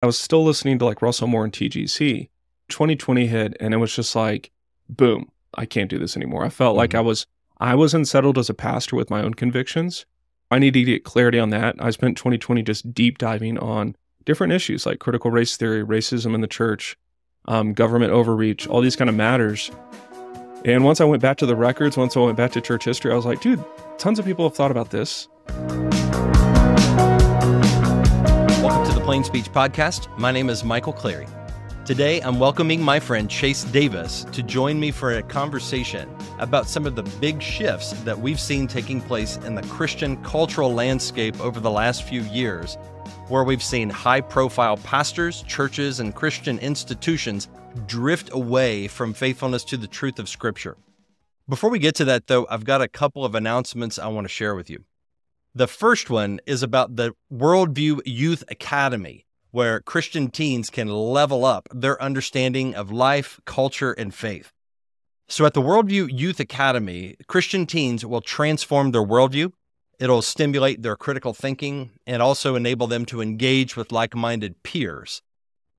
I was still listening to like Russell Moore and TGC. 2020 hit, and it was just like, boom, I can't do this anymore. I felt like I was unsettled as a pastor with my own convictions. I needed to get clarity on that. I spent 2020 just deep diving on different issues like critical race theory, racism in the church, government overreach, all these kind of matters. And once I went back to the records, once I went back to church history, I was like, dude, tons of people have thought about this. Welcome to the Plain Speech Podcast. My name is Michael Clary. Today, I'm welcoming my friend Chase Davis to join me for a conversation about some of the big shifts that we've seen taking place in the Christian cultural landscape over the last few years, where we've seen high-profile pastors, churches, and Christian institutions drift away from faithfulness to the truth of Scripture. Before we get to that, though, I've got a couple of announcements I want to share with you. The first one is about the Worldview Youth Academy, where Christian teens can level up their understanding of life, culture, and faith. So at the Worldview Youth Academy, Christian teens will transform their worldview. It'll stimulate their critical thinking and also enable them to engage with like-minded peers.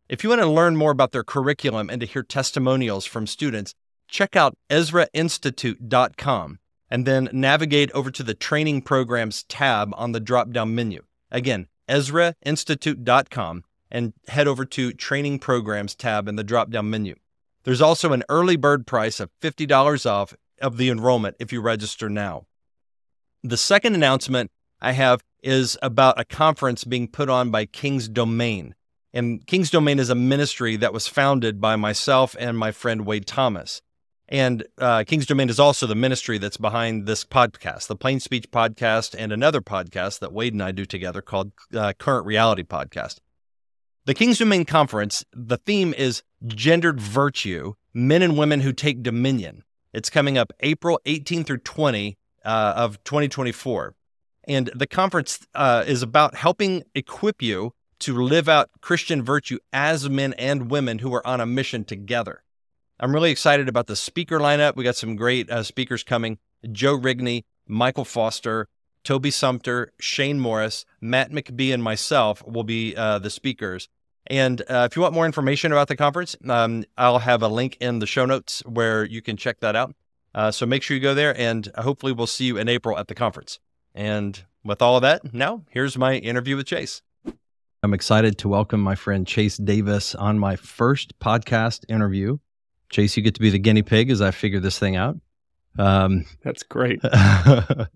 If you want to learn more about their curriculum and to hear testimonials from students, check out EzraInstitute.com and then navigate over to the Training Programs tab on the drop-down menu. Again, EzraInstitute.com and head over to Training Programs tab in the drop-down menu. There's also an early bird price of $50 off of the enrollment if you register now. The second announcement I have is about a conference being put on by King's Domain. And King's Domain is a ministry that was founded by myself and my friend Wade Thomas. And King's Domain is also the ministry that's behind this podcast, the Plain Speech Podcast, and another podcast that Wade and I do together called Current Reality Podcast. The King's Domain Conference, the theme is Gendered Virtue, Men and Women Who Take Dominion. It's coming up April 18 through 20 of 2024. And the conference is about helping equip you to live out Christian virtue as men and women who are on a mission together. I'm really excited about the speaker lineup. We got some great speakers coming. Joe Rigney, Michael Foster, Toby Sumpter, Shane Morris, Matt McBee, and myself will be the speakers. And if you want more information about the conference, I'll have a link in the show notes where you can check that out. So make sure you go there, and hopefully we'll see you in April at the conference. And with all of that, now here's my interview with Chase. I'm excited to welcome my friend Chase Davis on my first podcast interview. Chase, you get to be the guinea pig as I figure this thing out. That's great. I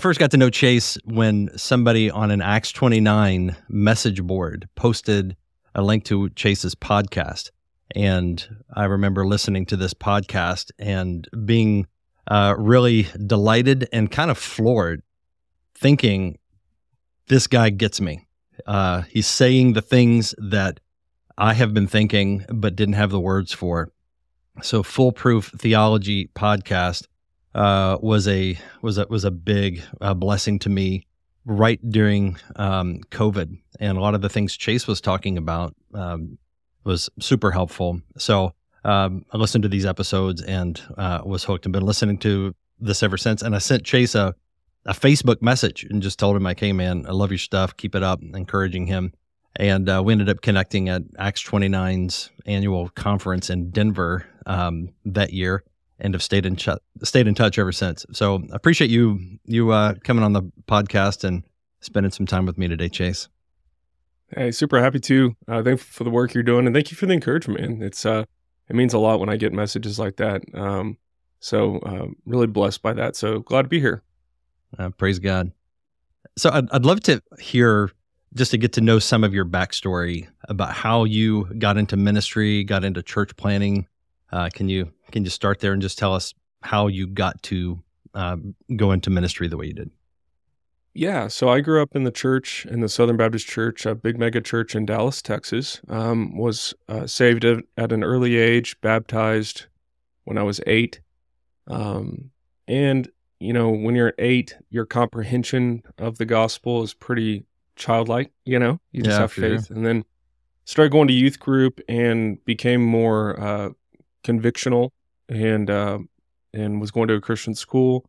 first got to know Chase when somebody on an Acts 29 message board posted a link to Chase's podcast. And I remember listening to this podcast and being really delighted and kind of floored, thinking, this guy gets me. He's saying the things that I have been thinking but didn't have the words for. So Foolproof Theology Podcast was a big blessing to me right during COVID, and a lot of the things Chase was talking about was super helpful. So I listened to these episodes and was hooked and been listening to this ever since. And I sent Chase a Facebook message and just told him, like, hey man, I love your stuff, keep it up, encouraging him. And we ended up connecting at Acts 29's annual conference in Denver that year, and have stayed in touch ever since. So I appreciate you coming on the podcast and spending some time with me today, Chase. Hey, super happy to. Thank you for the work you're doing, and thank you for the encouragement, man. It means a lot when I get messages like that. So really blessed by that. So glad to be here. Praise God. So I'd love to hear, just to get to know some of your backstory about how you got into ministry, got into church planning. Can you start there and just tell us how you got to go into ministry the way you did? Yeah, so I grew up in the church, in the Southern Baptist Church, a big mega church in Dallas, Texas. Was saved at an early age, baptized when I was 8. And, you know, when you're 8, your comprehension of the gospel is pretty childlike, you know? You just have faith. And then started going to youth group and became more convictional, and was going to a Christian school,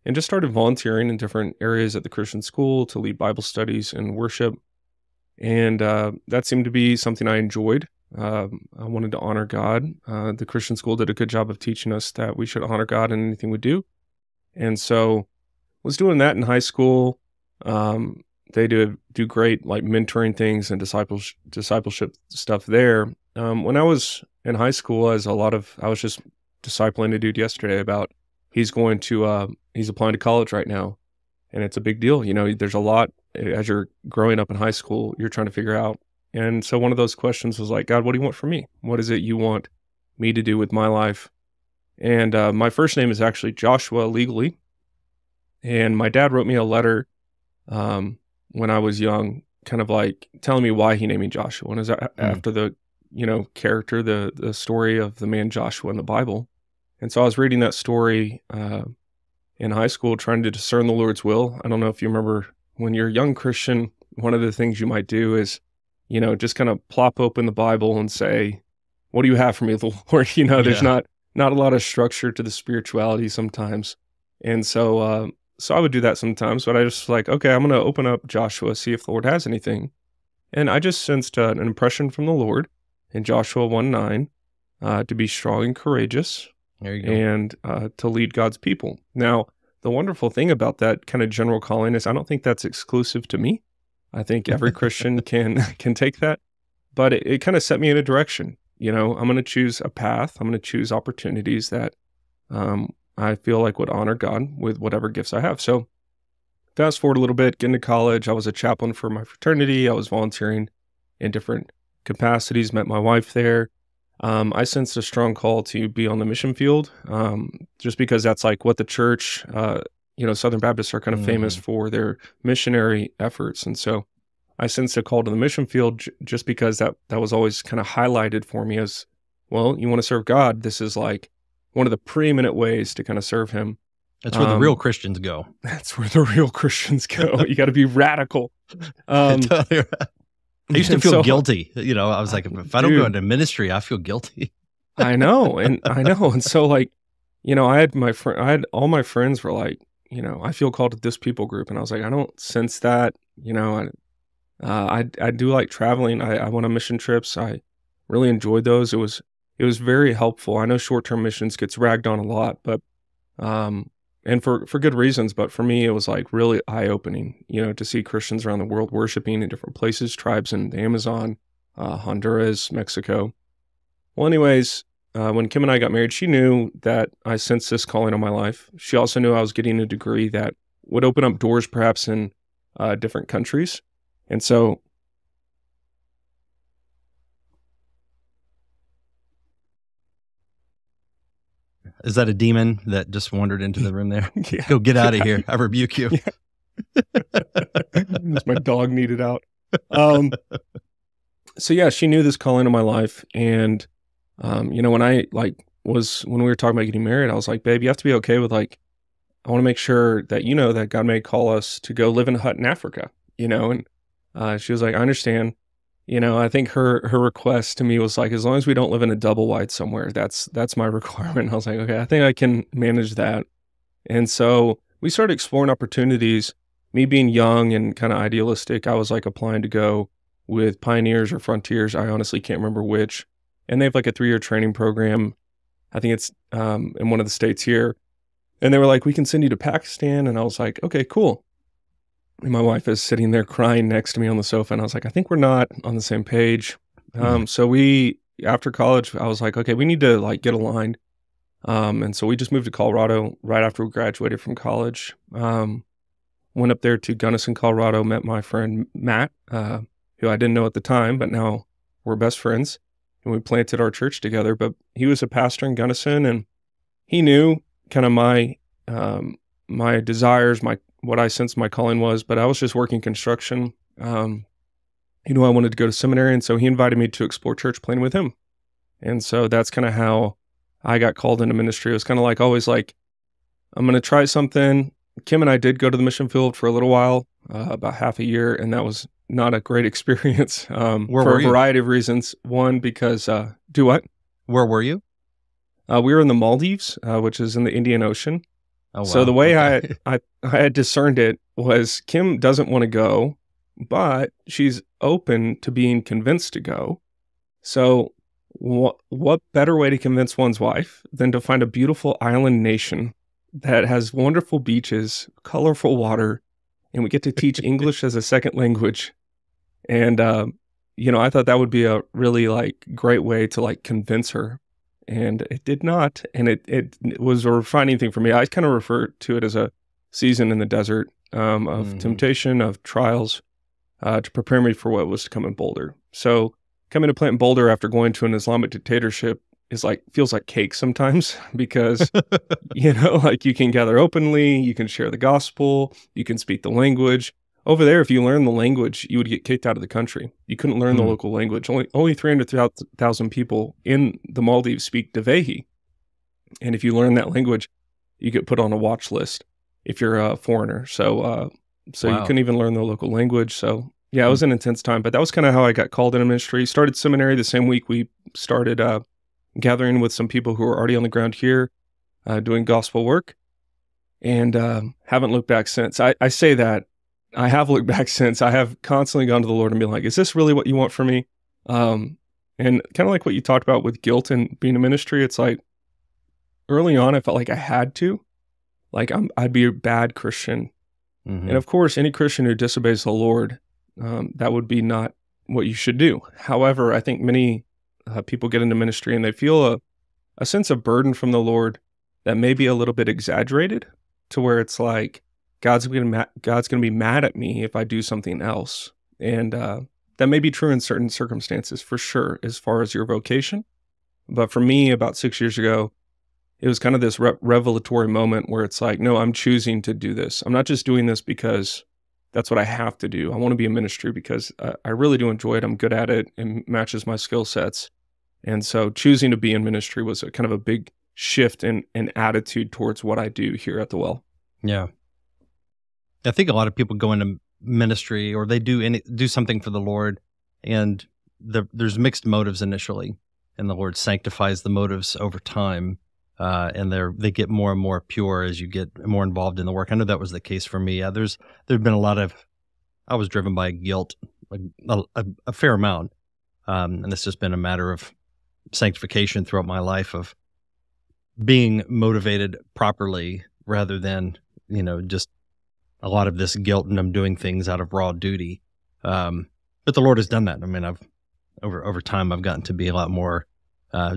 and just started volunteering in different areas at the Christian school to lead Bible studies and worship. And that seemed to be something I enjoyed. I wanted to honor God. The Christian school did a good job of teaching us that we should honor God in anything we do. And so was doing that in high school. They do great like mentoring things and discipleship stuff there. When I was in high school, I was just discipling a dude yesterday about he's applying to college right now, and it's a big deal. There's a lot as you're growing up in high school, you're trying to figure out. And so one of those questions was like, God, what do you want from me? What is it you want me to do with my life? And my first name is actually Joshua legally. And my dad wrote me a letter when I was young, kind of like telling me why he named me Joshua. And it was after the, character, the story of the man Joshua in the Bible. And so I was reading that story in high school, trying to discern the Lord's will. I don't know if you remember when you're a young Christian, one of the things you might do is, just kind of plop open the Bible and say, what do you have for me, Lord? There's not a lot of structure to the spirituality sometimes. And so I would do that sometimes, but I just like, okay, I'm going to open up Joshua, see if the Lord has anything. And I just sensed an impression from the Lord in Joshua 1:9 to be strong and courageous. There you go. And to lead God's people. Now, the wonderful thing about that kind of general calling is I don't think that's exclusive to me. I think every Christian can take that, but it kind of set me in a direction. I'm going to choose a path. I'm going to choose opportunities that I feel like would honor God with whatever gifts I have. So fast forward a little bit, getting to college, I was a chaplain for my fraternity. I was volunteering in different capacities, met my wife there. I sensed a strong call to be on the mission field, just because that's like what the church, Southern Baptists are kind of famous for their missionary efforts. And so I sensed a call to the mission field just because that was always kind of highlighted for me as, well, you want to serve God. This is like one of the preeminent ways to kind of serve him. That's where the real Christians go. That's where the real Christians go. You got to be radical. I used to feel guilty. I was like, if I don't go into ministry, I feel guilty. I know. And so like, I had all my friends were like, I feel called to this people group. And I was like, I don't sense that, I do like traveling. I went on mission trips. I really enjoyed those. It was very helpful. I know short-term missions gets ragged on a lot, but, and for good reasons, but for me, it was like really eye-opening, to see Christians around the world worshiping in different places, tribes in the Amazon, Honduras, Mexico. Well, anyways, when Kim and I got married, she knew that I sensed this calling on my life. She also knew I was getting a degree that would open up doors perhaps in different countries. And so is that a demon that just wandered into the room there? Yeah. Go get out of here. I rebuke you. My dog needed out. So yeah, she knew this calling on my life. And, when we were talking about getting married, I was like, babe, you have to be okay with I want to make sure that, that God may call us to go live in a hut in Africa, and she was like, I understand. I think her request to me was like, as long as we don't live in a double wide somewhere, that's my requirement. I was like, okay, I think I can manage that. And so we started exploring opportunities. Me being young and kind of idealistic, I was like applying to go with Pioneers or Frontiers. I honestly can't remember which. And they have like a 3-year training program. I think it's in one of the states here. And they were like, we can send you to Pakistan. And I was like, okay, cool. And my wife is sitting there crying next to me on the sofa. And I was like, I think we're not on the same page. So after college, I was like, okay, we need to get aligned. And so we just moved to Colorado right after we graduated from college. Went up there to Gunnison, Colorado, met my friend Matt, who I didn't know at the time, but now we're best friends. And we planted our church together. But he was a pastor in Gunnison, and he knew kind of my desires, what I sensed my calling was, but I was just working construction. I wanted to go to seminary, and so he invited me to explore church planting with him. And so that's kind of how I got called into ministry. It was kind of always I'm going to try something. Kim and I did go to the mission field for a little while, about half a year, and that was not a great experience for a variety of reasons. One, because, do what? Where were you? We were in the Maldives, which is in the Indian Ocean. Oh, wow. So the way I had discerned it was Kim doesn't want to go, but she's open to being convinced to go. So what better way to convince one's wife than to find a beautiful island nation that has wonderful beaches, colorful water, and we get to teach English as a second language. And, I thought that would be a really great way to convince her. And it did not. And it was a refining thing for me. I kind of refer to it as a season in the desert of temptation, of trials, to prepare me for what was to come in Boulder. So coming to plant in Boulder after going to an Islamic dictatorship is feels like cake sometimes because, you can gather openly, you can share the gospel, you can speak the language. Over there, if you learn the language, you would get kicked out of the country. You couldn't learn the local language. Only 300,000 people in the Maldives speak Dhawahi. And if you learn that language, you get put on a watch list if you're a foreigner. So Wow. you couldn't even learn the local language. So yeah, it was an intense time, but that was kind of how I got called into ministry. Started seminary the same week we started gathering with some people who were already on the ground here, doing gospel work, and haven't looked back since. I say that. I have looked back since. I have constantly gone to the Lord and been like, is this really what you want from me? And kind of like what you talked about with guilt and being a ministry, it's like early on, I felt like I had to. I'd be a bad Christian. And of course, any Christian who disobeys the Lord, that would be not what you should do. However, I think many people get into ministry and they feel a sense of burden from the Lord that may be a little bit exaggerated to where it's like, God's going to be mad at me if I do something else. And that may be true in certain circumstances, for sure, as far as your vocation. But for me, about 6 years ago, it was kind of this revelatory moment where it's like, no, I'm choosing to do this. I'm not just doing this because that's what I have to do. I want to be in ministry because I really do enjoy it. I'm good at it and matches my skill sets. And so choosing to be in ministry was kind of a big shift in attitude towards what I do here at the Well. Yeah. I think a lot of people go into ministry or they do something for the Lord, and there's mixed motives initially, and the Lord sanctifies the motives over time, and they get more and more pure as you get more involved in the work. I know that was the case for me. There's been a lot of, I was driven by guilt, a fair amount, and it's just been a matter of sanctification throughout my life of being motivated properly rather than just a lot of this guilt and I'm doing things out of raw duty. But the Lord has done that. I mean, over time, I've gotten to be a lot more,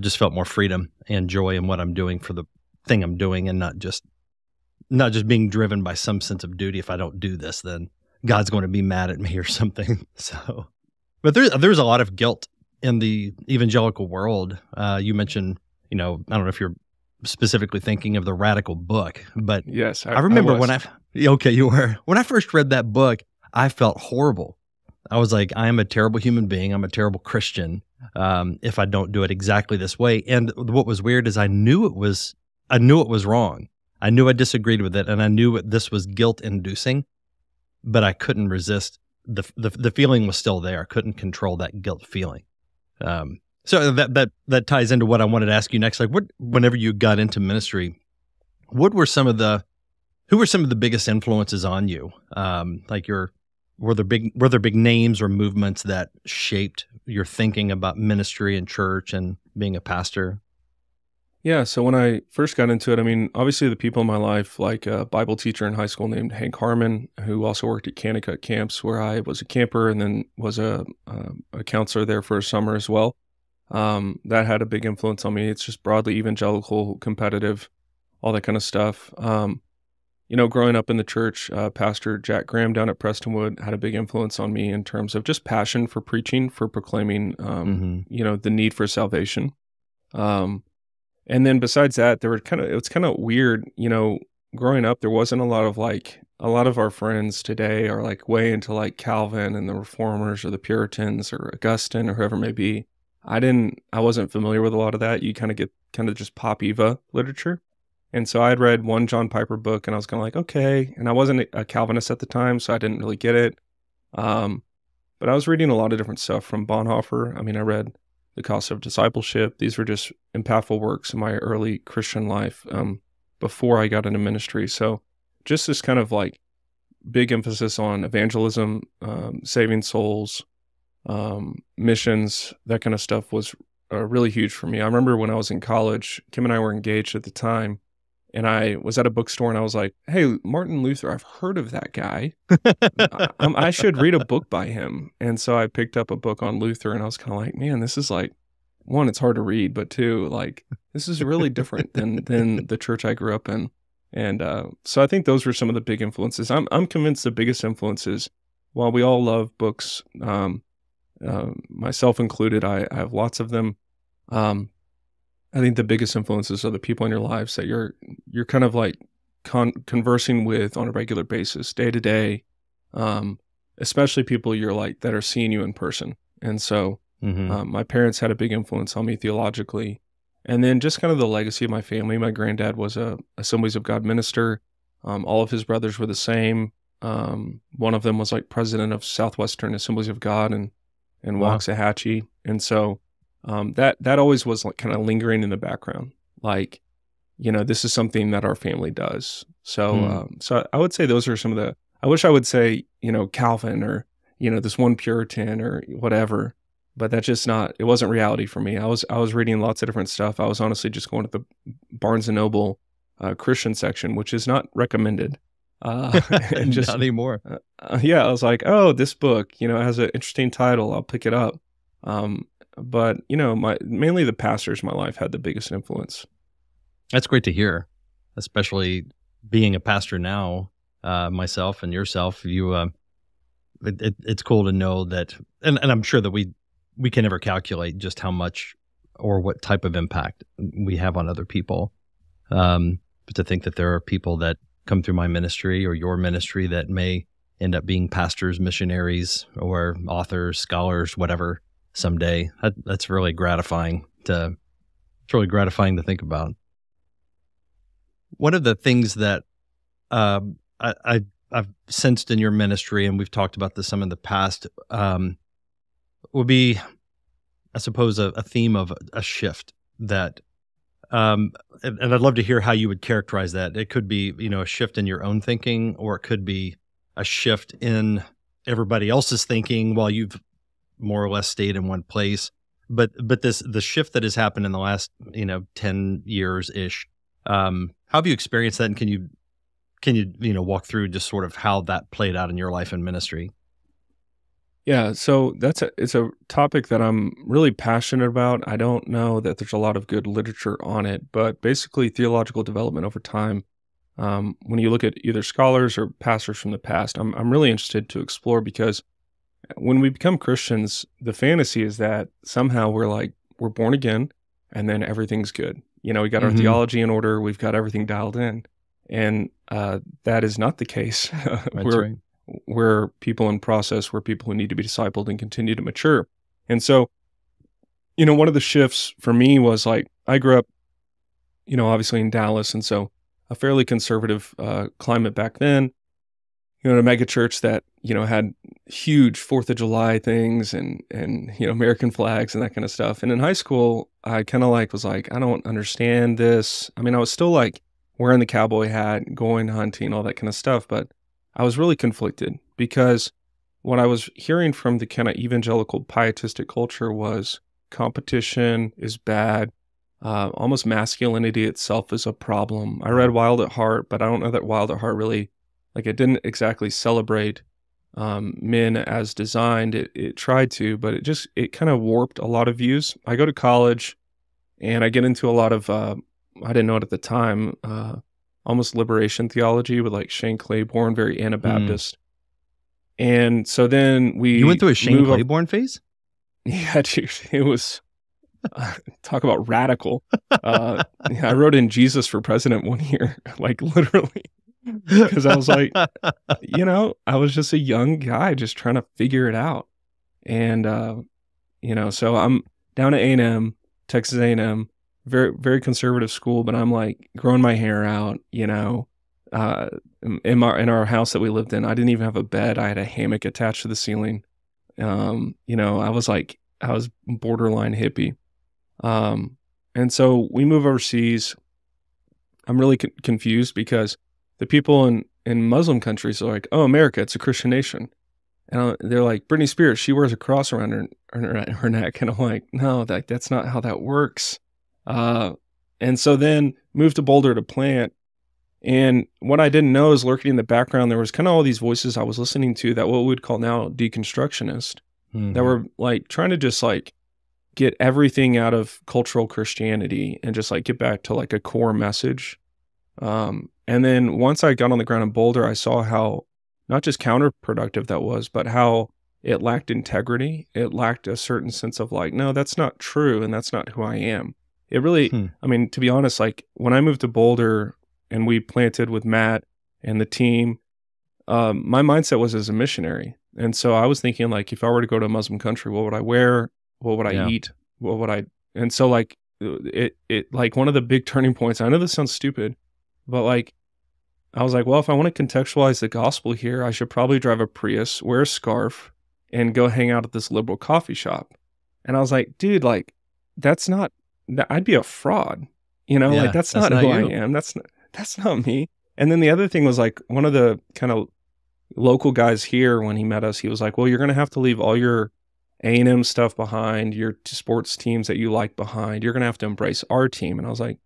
just felt more freedom and joy in what I'm doing for the thing I'm doing, and not just being driven by some sense of duty. If I don't do this, then God's going to be mad at me or something. So, but there's a lot of guilt in the evangelical world. You mentioned, I don't know if you're specifically thinking of the Radical book, but yes, I remember you were. When I first read that book, I felt horrible. I was like, I am a terrible human being. I'm a terrible Christian if I don't do it exactly this way. And what was weird is I knew it was wrong. I knew I disagreed with it, and I knew this was guilt-inducing, but I couldn't resist. The feeling was still there. I couldn't control that guilt feeling. So that ties into what I wanted to ask you next. Whenever you got into ministry, who were some of the biggest influences on you? Were there big names or movements that shaped your thinking about ministry and church and being a pastor? Yeah, so when I first got into it, I mean, obviously the people in my life, like a Bible teacher in high school named Hank Harmon, who also worked at Kanakuk camps where I was a camper and then was a counselor there for a summer as well. That had a big influence on me. It's just broadly evangelical, competitive, all that kind of stuff. Growing up in the church, Pastor Jack Graham down at Prestonwood had a big influence on me in terms of just passion for preaching, for proclaiming, the need for salvation. And then besides that, it was kind of weird, growing up, there wasn't a lot of our friends today are way into Calvin and the Reformers or the Puritans or Augustine or whoever it may be. I wasn't familiar with a lot of that. You kind of get just pop Eva literature. And so I had read one John Piper book and I was kind of like, okay. And I wasn't a Calvinist at the time, so I didn't really get it. But I was reading a lot of different stuff from Bonhoeffer. I mean, I read The Cost of Discipleship. These were just impactful works in my early Christian life before I got into ministry. So just this kind of big emphasis on evangelism, saving souls, missions, that kind of stuff was really huge for me. I remember when I was in college, Kim and I were engaged at the time, and I was at a bookstore and I was like, "Hey, Martin Luther, I've heard of that guy. I should read a book by him." And so I picked up a book on Luther, and I was kind of like, "Man, this is like, one, it's hard to read, but two, like, this is really different than the church I grew up in." And so I think those were some of the big influences. I'm convinced the biggest influences, while we all love books, myself included, I have lots of them. I think the biggest influences are the people in your lives that you're kind of like conversing with on a regular basis, day to day, especially people you're like that are seeing you in person. And so my parents had a big influence on me theologically. And then just kind of the legacy of my family. My granddad was a Assemblies of God minister. All of his brothers were the same. One of them was like president of Southwestern Assemblies of God and Wow. Waxahachie. And so that always was like kind of lingering in the background. Like, this is something that our family does. So so I would say those are some of the, I wish I would say, Calvin or, this one Puritan or whatever, but that's just not, it wasn't reality for me. I was reading lots of different stuff. I was honestly just going to the Barnes and Noble Christian section, which is not recommended. And just Not anymore. yeah, I was like, oh, this book, it has an interesting title. I'll pick it up. But mainly the pastors in my life had the biggest influence. That's great to hear, especially being a pastor now, myself and yourself. It's cool to know that, and I'm sure that we can never calculate just how much or what type of impact we have on other people. But to think that there are people that come through my ministry or your ministry that may end up being pastors, missionaries, or authors, scholars, whatever, someday, that's really gratifying to think about. One of the things that I've sensed in your ministry, and we've talked about this some in the past, would be, I suppose, a theme of a shift that, and I'd love to hear how you would characterize that. It could be, a shift in your own thinking, or it could be a shift in everybody else's thinking while you've more or less stayed in one place. But the shift that has happened in the last, 10 years ish. How have you experienced that, and can you walk through just sort of how that played out in your life and ministry? Yeah, so it's a topic that I'm really passionate about. I don't know that there's a lot of good literature on it, but basically theological development over time. When you look at either scholars or pastors from the past, I'm really interested to explore, because when we become Christians, the fantasy is that somehow we're born again and then everything's good. We got our theology in order, we've got everything dialed in. And that is not the case. That's right. We're people in process. We're people who need to be discipled and continue to mature. And so, one of the shifts for me was like, I grew up, obviously in Dallas. And so a fairly conservative climate back then, in a mega church that, had huge 4th of July things and American flags and that kind of stuff. And in high school, I kind of was like, I don't understand this. I mean, I was still like wearing the cowboy hat, going hunting, all that kind of stuff. But I was really conflicted, because what I was hearing from the kind of evangelical pietistic culture was competition is bad. Almost masculinity itself is a problem. I read Wild at Heart, but I don't know that Wild at Heart really, it didn't exactly celebrate men as designed. It tried to, but it kind of warped a lot of views. I go to college and I get into a lot of, I didn't know it at the time, almost liberation theology with Shane Claiborne, very Anabaptist. And so then You went through a Shane Claiborne phase? Yeah, dude, it was, talk about radical. I wrote in Jesus for President one year, literally. Because I was like, I was just a young guy just trying to figure it out. And, so I'm down at A&M, Texas A&M, very, very conservative school, but I'm growing my hair out, in our house that we lived in. I didn't even have a bed. I had a hammock attached to the ceiling. I was borderline hippie. And so we move overseas. I'm really confused, because the people in Muslim countries, they're like, oh, America, it's a Christian nation. And they're like, Britney Spears, she wears a cross around her neck. And I'm like, no, that's not how that works. And so then moved to Boulder to plant. And what I didn't know is lurking in the background, there was kind of all these voices I was listening to that what we would call now deconstructionist, that were like trying to just like get everything out of cultural Christianity and just like get back to like a core message. And then once I got on the ground in Boulder, I saw how not just counterproductive that was, but how it lacked integrity. It lacked a certain sense of like, no, that's not true. And that's not who I am. It really, I mean, to be honest, like when I moved to Boulder and we planted with Matt and the team, my mindset was as a missionary. And so I was thinking like, if I were to go to a Muslim country, what would I wear? What would I eat? What would I, and so like it like one of the big turning points, I know this sounds stupid, but like, I was like, well, if I want to contextualize the gospel here, I should probably drive a Prius, wear a scarf, and go hang out at this liberal coffee shop. And I was like, dude, like, that's not, I'd be a fraud, like that's not who I am. That's not me. And then the other thing was like one of the kind of local guys here, when he met us, he was like, well, you're going to have to leave all your A&M stuff behind, your sports teams that you like behind. You're going to have to embrace our team. And I was like,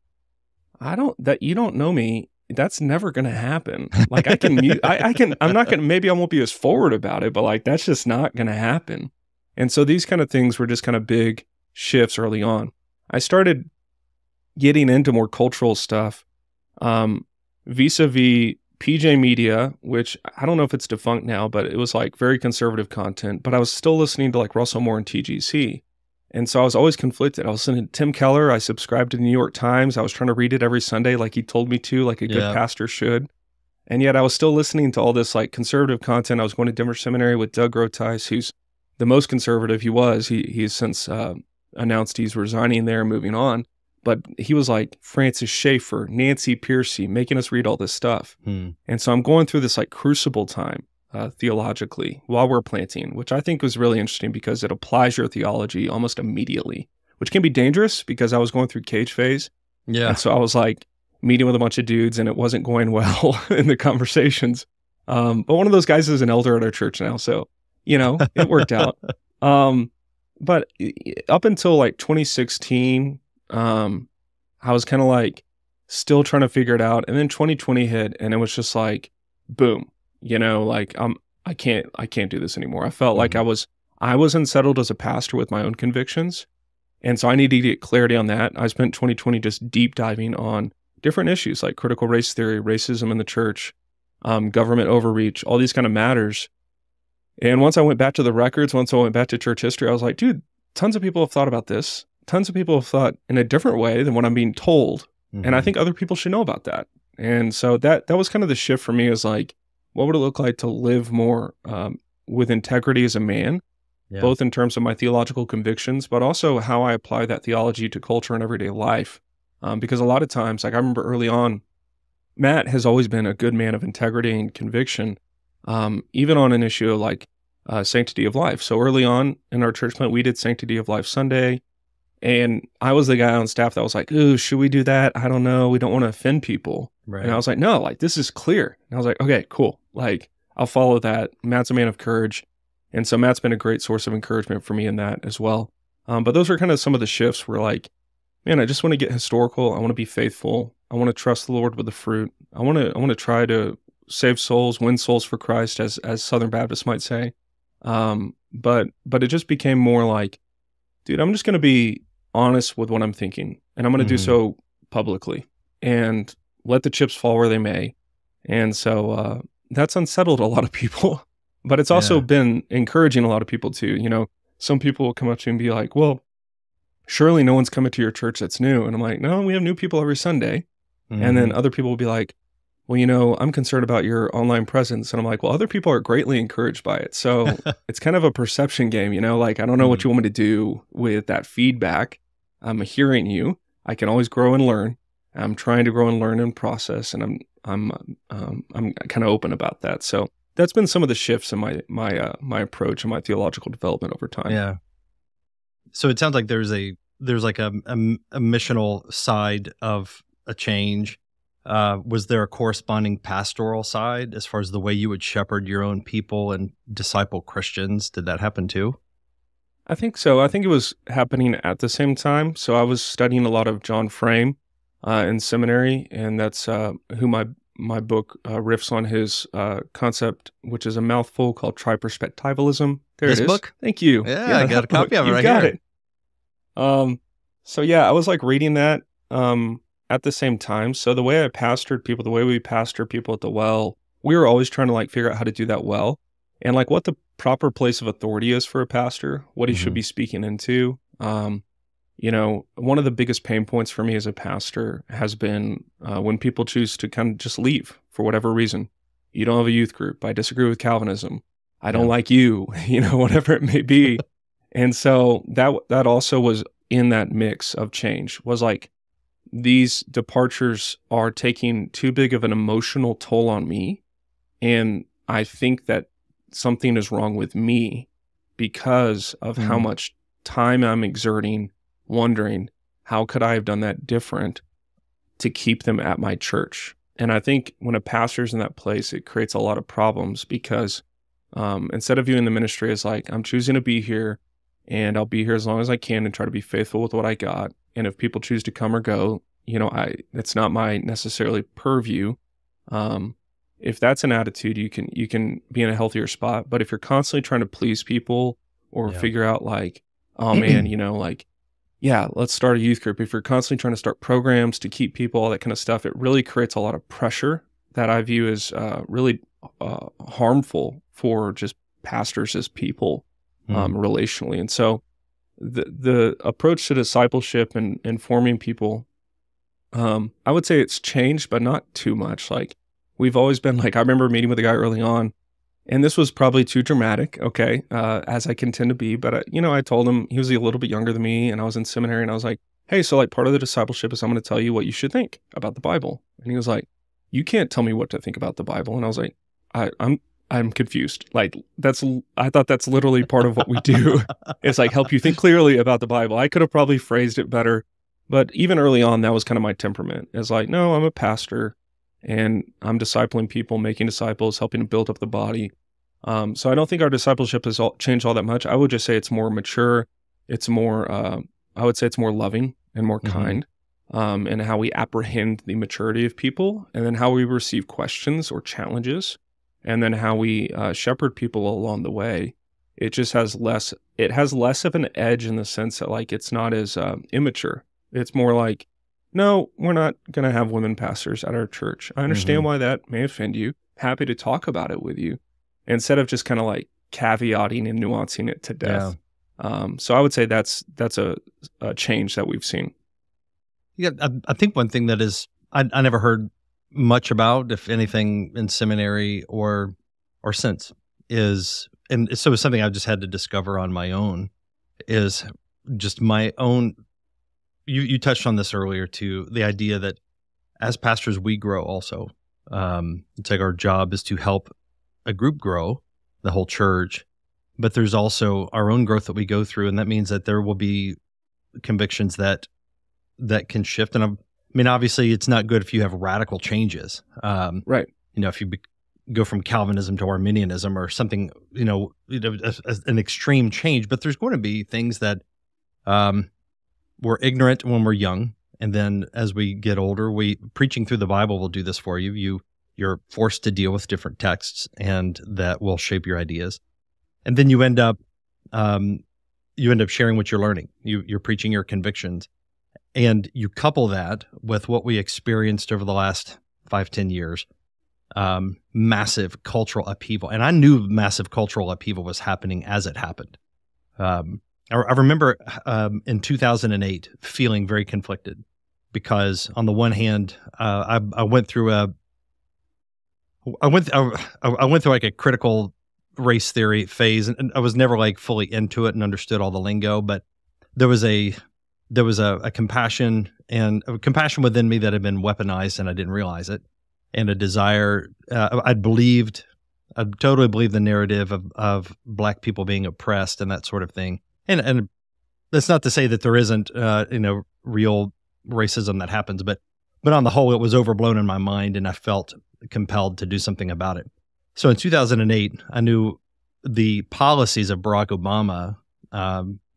you don't know me. That's never going to happen. Like I'm not going to, maybe I won't be as forward about it, but like, that's just not going to happen. And so these kind of things were just kind of big shifts early on. I started getting into more cultural stuff, vis-a-vis PJ Media, which I don't know if it's defunct now, but it was like very conservative content, but I was still listening to like Russell Moore and TGC. And so I was always conflicted. I was listening to Tim Keller. I subscribed to the New York Times. I was trying to read it every Sunday like he told me to, like a good pastor should. And yet I was still listening to all this like conservative content. I was going to Denver Seminary with Doug Grotice, who's the most conservative he was. He's since announced he's resigning there and moving on. But he was like Francis Schaeffer, Nancy Piracy, making us read all this stuff. And so I'm going through this like crucible time theologically while we're planting, which I think was really interesting because it applies your theology almost immediately, which can be dangerous because I was going through cage phase. Yeah. And so I was like meeting with a bunch of dudes and it wasn't going well in the conversations. But one of those guys is an elder at our church now. So, it worked out. But up until like 2016, I was kind of like still trying to figure it out. And then 2020 hit and it was just like, boom, like I can't do this anymore. I felt like I was unsettled as a pastor with my own convictions. And so I needed to get clarity on that. I spent 2020 just deep diving on different issues like critical race theory, racism in the church, government overreach, all these kind of matters. And once I went back to the records, once I went back to church history, I was like, dude, tons of people have thought about this. Tons of people have thought in a different way than what I'm being told. And I think other people should know about that. And so that was kind of the shift for me, is like, what would it look like to live more with integrity as a man, both in terms of my theological convictions, but also how I apply that theology to culture and everyday life. Because a lot of times, like I remember early on, Matt has always been a good man of integrity and conviction, even on an issue like sanctity of life. So early on in our church plant, we did Sanctity of Life Sunday. And I was the guy on staff that was like, ooh, should we do that? I don't know. We don't want to offend people. Right. And I was like, no, like this is clear. And I was like, okay, cool. Like I'll follow that. Matt's a man of courage. And so Matt's been a great source of encouragement for me in that as well. But those are kind of some of the shifts where like, man, I just want to get historical. I want to be faithful. I want to trust the Lord with the fruit. I want to try to save souls, win souls for Christ, as Southern Baptists might say. But it just became more like, dude, I'm just going to be honest with what I'm thinking, and I'm going to do so publicly and let the chips fall where they may. And so that's unsettled a lot of people, but it's also been encouraging a lot of people too. Some people will come up to me and be like, well, surely no one's coming to your church that's new. And I'm like, no, we have new people every Sunday. And then other people will be like, well, I'm concerned about your online presence. And I'm like, well, other people are greatly encouraged by it. So it's kind of a perception game, like, I don't know what you want me to do with that feedback. I'm hearing you. I can always grow and learn. I'm trying to grow and learn and process, and I'm kind of open about that. So that's been some of the shifts in my approach and my theological development over time. Yeah. So it sounds like there's like a missional side of a change. was there a corresponding pastoral side as far as the way you would shepherd your own people and disciple Christians? Did that happen too? I think so. I think it was happening at the same time. So I was studying a lot of John Frame in seminary, and that's who my book riffs on his concept, which is a mouthful, called Triperspectivalism. There This it is. book? Thank you. Yeah, I got a copy of it You right got here. it. So yeah, I was like reading that at the same time. So the way I pastored people, the way we pastor people at the Well, we were always trying to like figure out how to do that well, and like what the proper place of authority is for a pastor, what he should be speaking into. One of the biggest pain points for me as a pastor has been when people choose to kind of just leave for whatever reason. You don't have a youth group. I disagree with Calvinism. I don't like you, whatever it may be. And so that also was in that mix of change, was like, these departures are taking too big of an emotional toll on me. And I think that something is wrong with me because of how much time I'm exerting, wondering, how could I have done that different to keep them at my church? And I think when a pastor's in that place, it creates a lot of problems because instead of viewing the ministry as like, I'm choosing to be here and I'll be here as long as I can and try to be faithful with what I got. And if people choose to come or go, it's not my necessarily purview. If that's an attitude, you can be in a healthier spot. But if you're constantly trying to please people or figure out like, oh man, let's start a youth group. If you're constantly trying to start programs to keep people, all that kind of stuff, it really creates a lot of pressure that I view as really harmful for just pastors as people relationally. And so the approach to discipleship and forming people, I would say it's changed, but not too much. Like, we've always been like, I remember meeting with a guy early on, and this was probably too dramatic, as I can tend to be. But, I told him, he was a little bit younger than me, and I was in seminary, and I was like, hey, so like part of the discipleship is I'm going to tell you what you should think about the Bible. And he was like, you can't tell me what to think about the Bible. And I was like, I'm confused. Like, I thought that's literally part of what we do. It's like, help you think clearly about the Bible. I could have probably phrased it better. But even early on, that was kind of my temperament. It's like, no, I'm a pastor and I'm discipling people, making disciples, helping to build up the body. So I don't think our discipleship has changed all that much. I would just say it's more mature. It's more, I would say it's more loving and more kind, and how we apprehend the maturity of people, and then how we receive questions or challenges, and then how we shepherd people along the way. It just has less of an edge in the sense that like it's not as immature. It's more like, no, we're not going to have women pastors at our church. I understand why that may offend you. Happy to talk about it with you, instead of just kind of like caveating and nuancing it to death. So I would say that's a change that we've seen. Yeah, I think one thing that is I never heard much about, if anything, in seminary or since, is, and so it's something I've just had to discover on my own, is just my own. You touched on this earlier too, the idea that as pastors we grow also. It's like our job is to help a group grow, the whole church, but there's also our own growth that we go through, and that means that there will be convictions that can shift. And I mean, obviously, it's not good if you have radical changes. Right. If you go from Calvinism to Arminianism or something, an extreme change. But there's going to be things that we're ignorant when we're young, and then as we get older, preaching through the Bible will do this for you. You're forced to deal with different texts, and that will shape your ideas. And then you end up sharing what you're learning. You're preaching your convictions. And you couple that with what we experienced over the last 5-10 years, massive cultural upheaval. And I knew massive cultural upheaval was happening as it happened. I remember in 2008 feeling very conflicted because, on the one hand, I went through like a critical race theory phase, and I was never like fully into it and understood all the lingo, but there was a compassion within me that had been weaponized, and I didn't realize it, and a desire. I totally believed the narrative of Black people being oppressed and that sort of thing. And that's not to say that there isn't real racism that happens, but but on the whole, it was overblown in my mind, and I felt compelled to do something about it. So in 2008, I knew the policies of Barack Obama.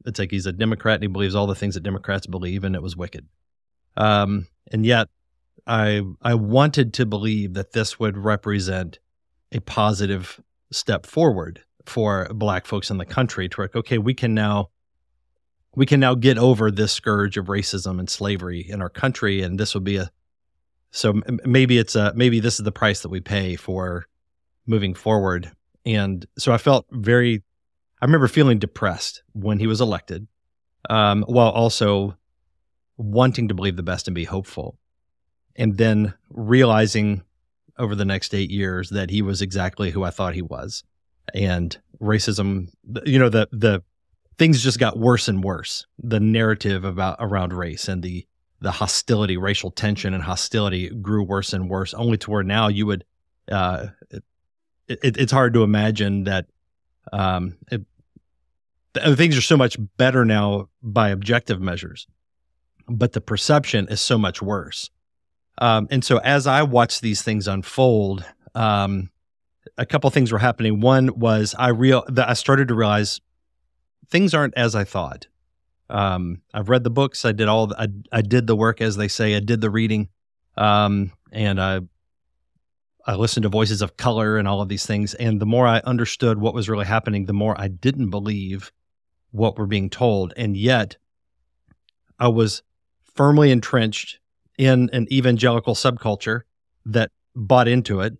It's like he's a Democrat and he believes all the things that Democrats believe, and it was wicked. And yet, I wanted to believe that this would represent a positive step forward for Black folks in the country to like, okay, we can now get over this scourge of racism and slavery in our country, and this would be maybe this is the price that we pay for moving forward. And so I remember feeling depressed when he was elected, while also wanting to believe the best and be hopeful. And then realizing over the next 8 years that he was exactly who I thought he was. And racism, the things just got worse and worse. The narrative around race and the hostility, racial tension and hostility grew worse and worse, only to where now you would, it's hard to imagine that things are so much better now by objective measures, but the perception is so much worse. And so as I watched these things unfold, a couple things were happening. One was I started to realize things aren't as I thought. I've read the books. I did the work, as they say. I did the reading, and I listened to voices of color and all of these things. And the more I understood what was really happening, the more I didn't believe what we're being told. And yet, I was firmly entrenched in an evangelical subculture that bought into it,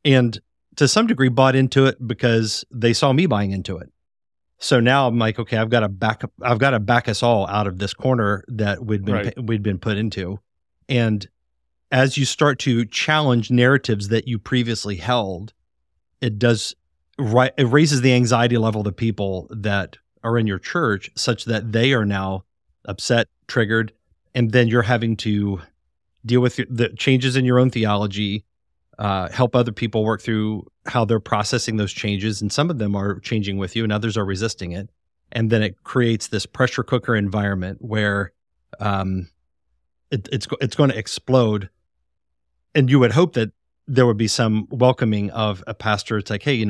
and to some degree bought into it because they saw me buying into it. So now I'm like, okay, I've got to back us all out of this corner that we'd been put into. And as you start to challenge narratives that you previously held, it raises the anxiety level of the people that are in your church, such that they are now upset, triggered, and then you're having to deal with the changes in your own theology, help other people work through how they're processing those changes. And some of them are changing with you and others are resisting it. And then it creates this pressure cooker environment where it's going to explode. And you would hope that there would be some welcoming of a pastor. It's like, hey,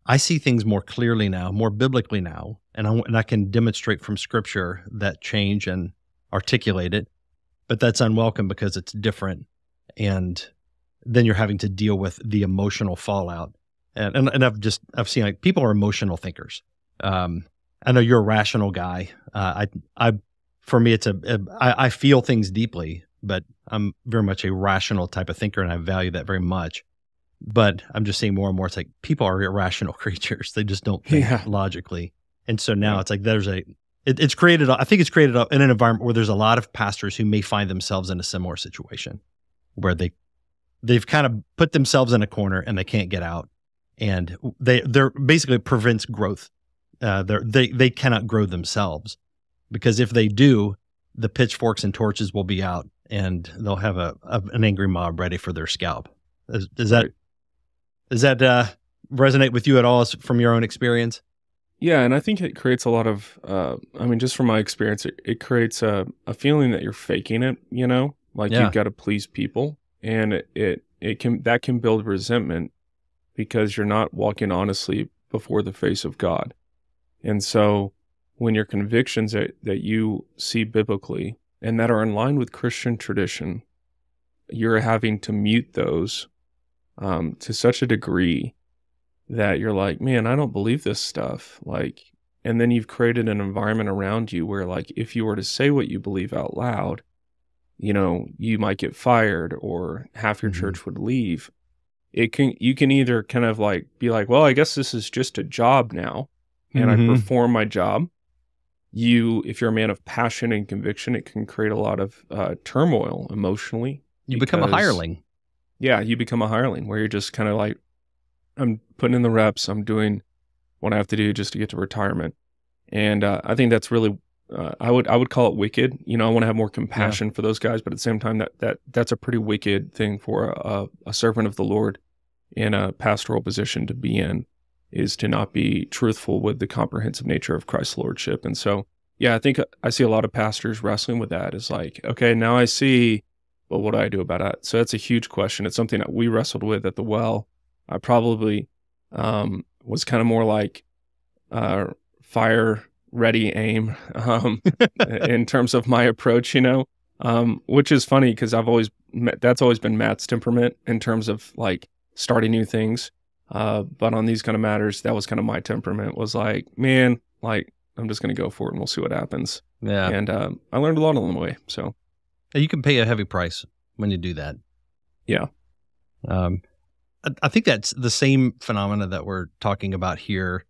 I see things more clearly now, more biblically now, and I can demonstrate from Scripture that change and articulate it. But that's unwelcome because it's different. And then you're having to deal with the emotional fallout. And I've seen like people are emotional thinkers. I know you're a rational guy. For me, I feel things deeply, but I'm very much a rational type of thinker, and I value that very much. But I'm just seeing more and more. It's like people are irrational creatures; they just don't think logically. And so now it's like it's created. I think it's created in an environment where there's a lot of pastors who may find themselves in a similar situation, where they've kind of put themselves in a corner and they can't get out, and they're basically prevents growth. They cannot grow themselves, because if they do, the pitchforks and torches will be out, and they'll have an angry mob ready for their scalp. Does that resonate with you at all from your own experience? Yeah, and I think it creates a lot of, just from my experience, it creates a feeling that you're faking it, you've got to please people, and that can build resentment because you're not walking honestly before the face of God. And so when your convictions that you see biblically and that are in line with Christian tradition, you're having to mute those to such a degree that you're like, man, I don't believe this stuff. And then you've created an environment around you where, if you were to say what you believe out loud, you might get fired or half your church would leave. You can either kind of be like, well, I guess this is just a job now, and I perform my job. If you're a man of passion and conviction, it can create a lot of turmoil emotionally. You become a hireling. Yeah, you become a hireling where you're just kind of like, I'm putting in the reps, I'm doing what I have to do just to get to retirement. And I think that's really, I would call it wicked. I want to have more compassion for those guys, but at the same time, that's a pretty wicked thing for a servant of the Lord in a pastoral position to be in, is to not be truthful with the comprehensive nature of Christ's lordship. And so, I think I see a lot of pastors wrestling with that. It's like, okay, now I see but what do I do about it? So that's a huge question. It's something that we wrestled with at the well. I probably was kind of more like fire, ready, aim in terms of my approach, which is funny because that's always been Matt's temperament in terms of like starting new things. But on these kind of matters, that was kind of my temperament, was like, man, like I'm just going to go for it and we'll see what happens. Yeah. And I learned a lot along the way. So you can pay a heavy price when you do that. Yeah. I think that's the same phenomena that we're talking about here.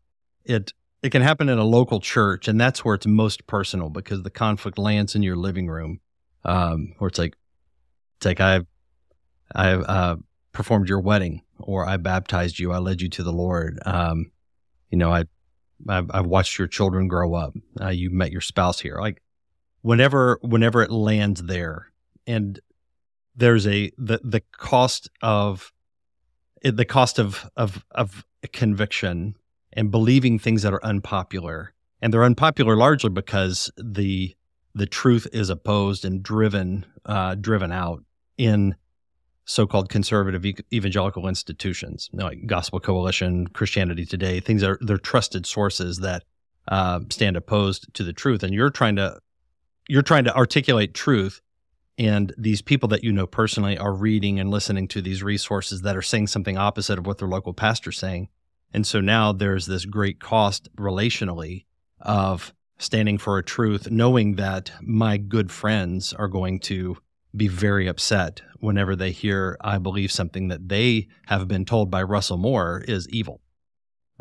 It can happen in a local church, and that's where it's most personal because the conflict lands in your living room, where it's like I've performed your wedding, or I baptized you, I led you to the Lord. I've watched your children grow up. You met your spouse here. Like whenever it lands there, and there's the cost of conviction and believing things that are unpopular, and they're unpopular largely because the truth is opposed and driven out in so-called conservative evangelical institutions, like Gospel Coalition, Christianity Today. They're trusted sources that stand opposed to the truth, and you're trying to articulate truth. And these people that you know personally are reading and listening to these resources that are saying something opposite of what their local pastor's saying. And so now there's this great cost relationally of standing for a truth, knowing that my good friends are going to be very upset whenever they hear I believe something that they have been told by Russell Moore is evil.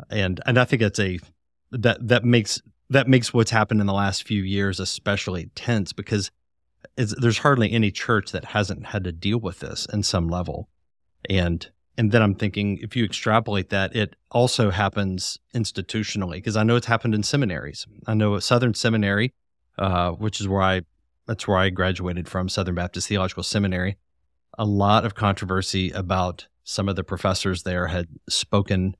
And I think that makes what's happened in the last few years especially tense, because there's hardly any church that hasn't had to deal with this in some level. And then I'm thinking, if you extrapolate that, it also happens institutionally, because I know it's happened in seminaries. I know at Southern Seminary, which is that's where I graduated from, Southern Baptist Theological Seminary. A lot of controversy about some of the professors there had spoken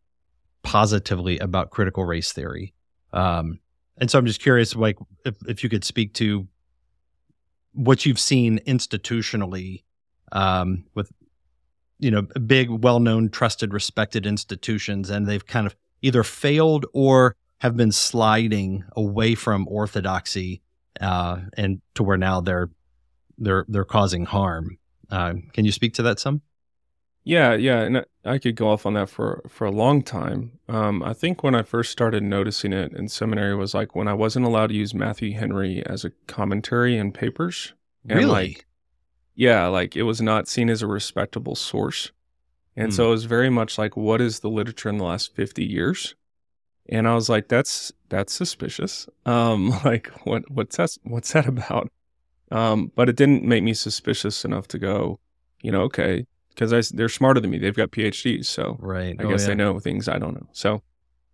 positively about critical race theory. And so I'm just curious, like, if you could speak to what you've seen institutionally with, big, well-known, trusted, respected institutions, and they've kind of either failed or have been sliding away from orthodoxy, and to where now they're causing harm. Can you speak to that some? Yeah, and I could go off on that for a long time. I think when I first started noticing it in seminary was like when I wasn't allowed to use Matthew Henry as a commentary in papers. And Really? Like it was not seen as a respectable source. And so it was very much like, what is the literature in the last 50 years? And I was like, that's suspicious. Like what's that about? But it didn't make me suspicious enough to go, okay, because they're smarter than me. They've got PhDs, so right. I guess they know things I don't know. So,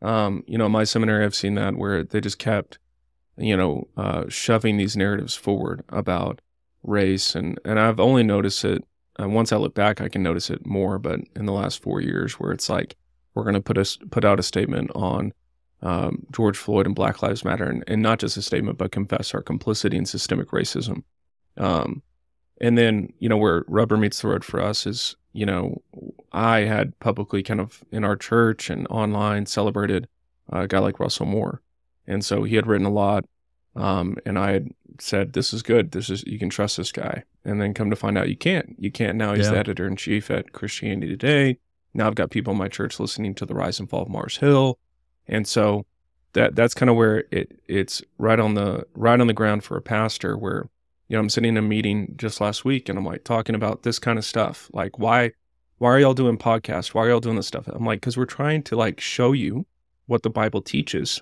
my seminary, I've seen that where they just kept, shoving these narratives forward about race, and I've only noticed it once I look back. I can notice it more, but in the last 4 years, where it's like we're going to put out a statement on George Floyd and Black Lives Matter, and not just a statement, but confess our complicity in systemic racism. And then, where rubber meets the road for us is, I had publicly kind of in our church and online celebrated a guy like Russell Moore. And so he had written a lot, and I had said, this is good. You can trust this guy. And then come to find out you can't. You can't now. He's the editor-in-chief at Christianity Today. Now I've got people in my church listening to The Rise and Fall of Mars Hill. And so that's kind of where it's right on the ground for a pastor, where I'm sitting in a meeting just last week and I'm like talking about this kind of stuff. Like, why are y'all doing podcasts? Why are y'all doing this stuff? I'm like, because we're trying to like show you what the Bible teaches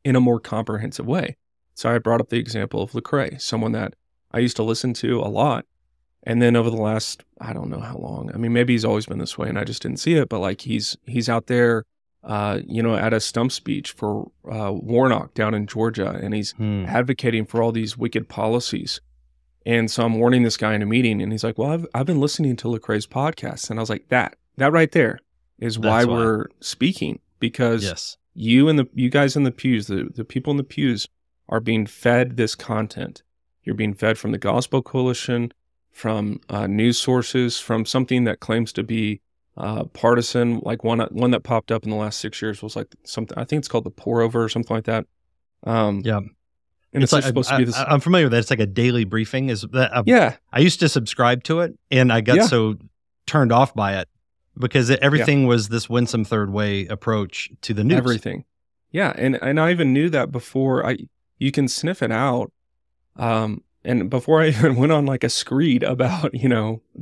in a more comprehensive way. So I brought up the example of Clary, someone that I used to listen to a lot. And then over the last, I don't know how long, I mean, maybe he's always been this way and I just didn't see it, but like he's out there, at a stump speech for Warnock down in Georgia, and he's advocating for all these wicked policies. And so I'm warning this guy in a meeting, and he's like, well, I've been listening to Lecrae's podcast. And I was like, that right there is why we're speaking, because you guys in the pews, the people in the pews are being fed this content. You're being fed from the Gospel Coalition, from news sources, from something that claims to be partisan. Like one that popped up in the last 6 years was like something, I think it's called the pour over or something like that. Yeah. And it's like, supposed to be this. I'm familiar with that. It's like a daily briefing. Is that? Yeah. I used to subscribe to it, and I got so turned off by it because everything was this winsome third way approach to the news. Everything. Yeah. And I even knew that before. You can sniff it out. And before I even went on like a screed about,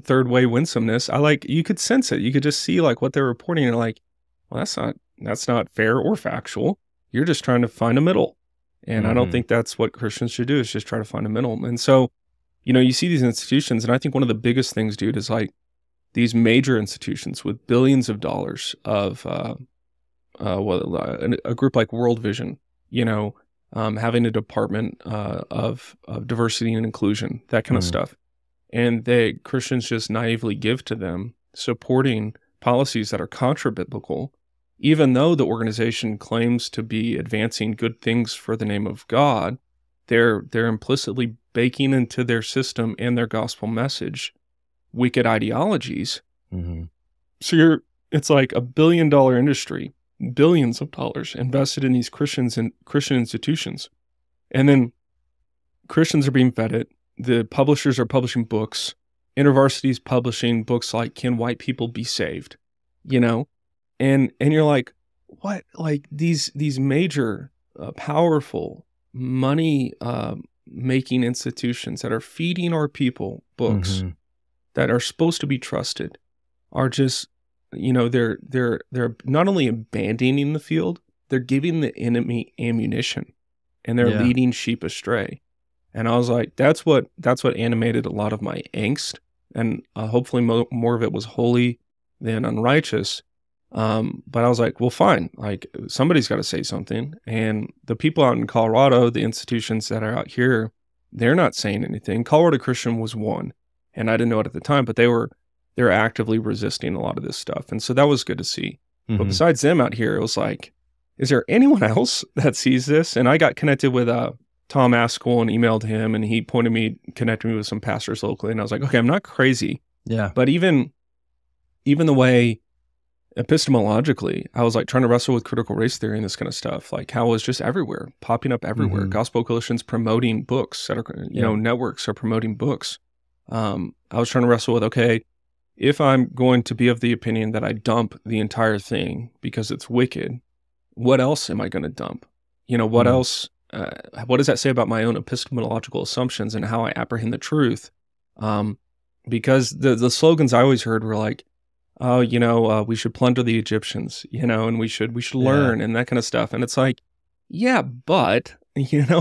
third way winsomeness, you could sense it. You could just see like what they're reporting and like, well, that's not fair or factual. You're just trying to find a middle. And I don't think that's what Christians should do, is just try to find a middle. And so, you see these institutions, and I think one of the biggest things, dude, is like these major institutions with billions of dollars of a group like World Vision, having a department of diversity and inclusion, that kind of stuff. And Christians just naively give to them, supporting policies that are contra-biblical, even though the organization claims to be advancing good things for the name of God. They're implicitly baking into their system and their gospel message wicked ideologies. So it's like $1 billion industry, billions of dollars invested in these Christian institutions. And then Christians are being fed it. The publishers are publishing books. InterVarsity's publishing books like Can White People Be Saved? And you're like, what? Like these major, powerful, money making institutions that are feeding our people books that are supposed to be trusted are just, they're not only abandoning the field, they're giving the enemy ammunition, and they're leading sheep astray. And I was like, that's what animated a lot of my angst, and hopefully more of it was holy than unrighteous. But I was like, well, fine. Like somebody's got to say something. And the people out in Colorado, the institutions that are out here, they're not saying anything. Colorado Christian was one, and I didn't know it at the time, but they're actively resisting a lot of this stuff. And so that was good to see. But besides them out here, it was like, is there anyone else that sees this? And I got connected with Tom Askell and emailed him, and he connected me with some pastors locally. And I was like, okay, I'm not crazy. Yeah. But even the way epistemologically, I was like trying to wrestle with critical race theory and this kind of stuff, like how it was just everywhere, popping up everywhere. Gospel coalitions promoting books that are, networks are promoting books. I was trying to wrestle with, okay, if I'm going to be of the opinion that I dump the entire thing because it's wicked, what else am I going to dump? What else? What does that say about my own epistemological assumptions and how I apprehend the truth? Because the slogans I always heard were like, oh, we should plunder the Egyptians, and we should learn and that kind of stuff. And it's like, yeah, but,